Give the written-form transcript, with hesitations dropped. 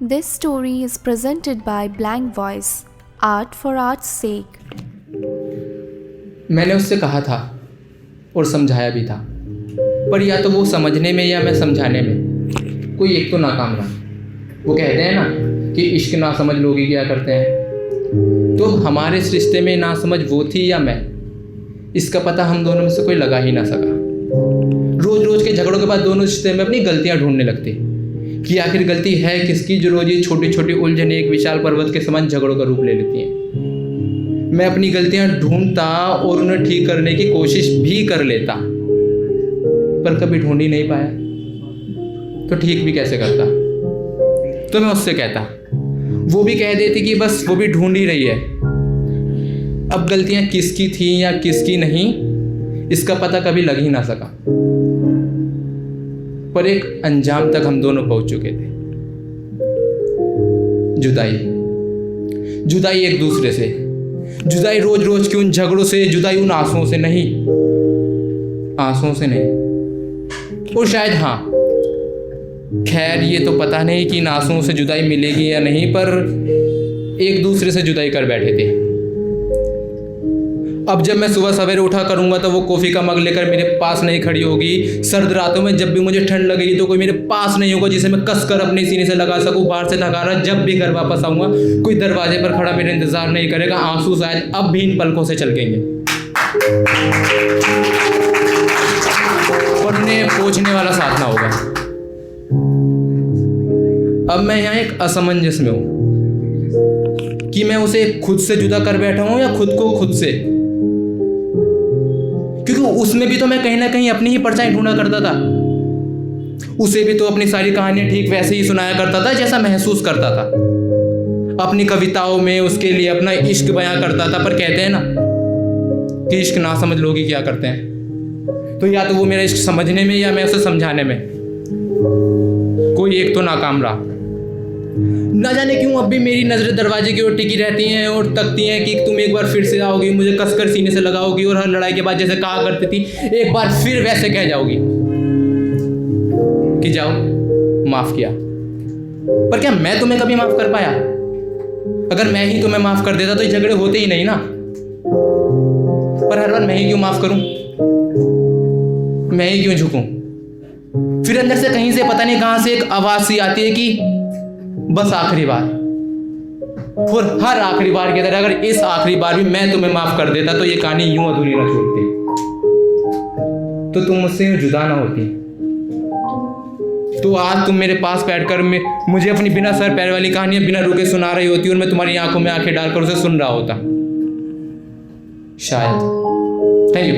This story is presented by Blank Voice, Art for Art's sake. मैंने उससे कहा था और समझाया भी था, पर या तो वो समझने में या मैं समझाने में कोई एक तो नाकाम रहा। वो कहते हैं ना कि इश्क ना समझ लोग ही क्या करते हैं। तो हमारे इस रिश्ते में ना समझ वो थी या मैं, इसका पता हम दोनों में से कोई लगा ही ना सका। रोज रोज के झगड़ों के बाद दोनों रिश्ते में अपनी गलतियां ढूंढने लगते कि आखिर गलती है किसकी, जो रोज ये छोटी छोटी उलझने एक विशाल पर्वत के समान झगड़ों का रूप ले लेती हैं। मैं अपनी गलतियां ढूंढता और उन्हें ठीक करने की कोशिश भी कर लेता, पर कभी ढूंढ ही नहीं पाया, तो ठीक भी कैसे करता। तो मैं उससे कहता, वो भी कह देती कि बस वो भी ढूंढ ही रही है। अब गलतियां किसकी थी या किसकी नहीं, इसका पता कभी लग ही ना सका, पर एक अंजाम तक हम दोनों पहुंच चुके थे। जुदाई, जुदाई एक दूसरे से, जुदाई रोज रोज के उन झगड़ों से, जुदाई उन आंसुओं से नहीं, आंसुओं से नहीं। और शायद हाँ, खैर ये तो पता नहीं कि इन आंसुओं से जुदाई मिलेगी या नहीं, पर एक दूसरे से जुदाई कर बैठे थे। अब जब मैं सुबह सवेरे उठा करूंगा तो वो कॉफी का मग लेकर मेरे पास नहीं खड़ी होगी। सर्द रातों में जब भी मुझे ठंड लगेगी तो कोई मेरे पास नहीं होगा जिसे मैं कसकर अपने सीने से लगा सकूं। बाहर से थका रहा जब भी घर वापस आऊंगा, कोई दरवाजे पर खड़ा मेरा इंतजार नहीं करेगा। आंसू शायद अब भी इन पलकों से छलकेंगे, पर उन्हें पोंछने वाला साथ ना होगा। अब मैं यहाँ एक असमंजस में हूं कि मैं उसे खुद से जुदा कर बैठा हूं या खुद को खुद से, क्योंकि उसमें भी तो मैं कहीं ना कहीं अपनी ही परछाई ढूंढा करता था। उसे भी तो अपनी सारी कहानियां ठीक वैसे ही सुनाया करता था जैसा महसूस करता था। अपनी कविताओं में उसके लिए अपना इश्क बयां करता था, पर कहते हैं ना कि इश्क ना समझ लोग ही क्या करते हैं। तो या तो वो मेरा इश्क समझने में या मैं उसे समझाने में कोई एक तो नाकाम रहा। न जाने क्यों अब भी मेरी नजरें दरवाजे की ओर टिकी रहती हैं और तकती हैं कि तुम एक बार फिर से आओगी, मुझे कसकर सीने से लगाओगी और हर लड़ाई के बाद जैसे कहा करती थी एक बार फिर वैसे कह जाओगी कि जाओ माफ किया। पर क्या मैं तुम्हें कभी माफ कर पाया? अगर मैं ही तुम्हें माफ कर देता तो ये झगड़े होते ही नहीं ना। पर हर बार मैं ही क्यों माफ करूं, मैं ही क्यों झुकूं? फिर अंदर से कहीं से पता नहीं कहां से एक आवाज सी आती है कि बस आखिरी बार। और हर आखिरी बार की तरह अगर इस आखिरी बार भी मैं तुम्हें माफ कर देता तो ये कहानी यूं अधूरी ना छोड़ती, तो तुम मुझसे यूं जुदा ना होती। तो आज तुम मेरे पास बैठकर मुझे अपनी बिना सर पैर वाली कहानियां बिना रुके सुना रही होती और मैं तुम्हारी आंखों में आंखें डालकर उसे सुन रहा होता, शायद। Thank you.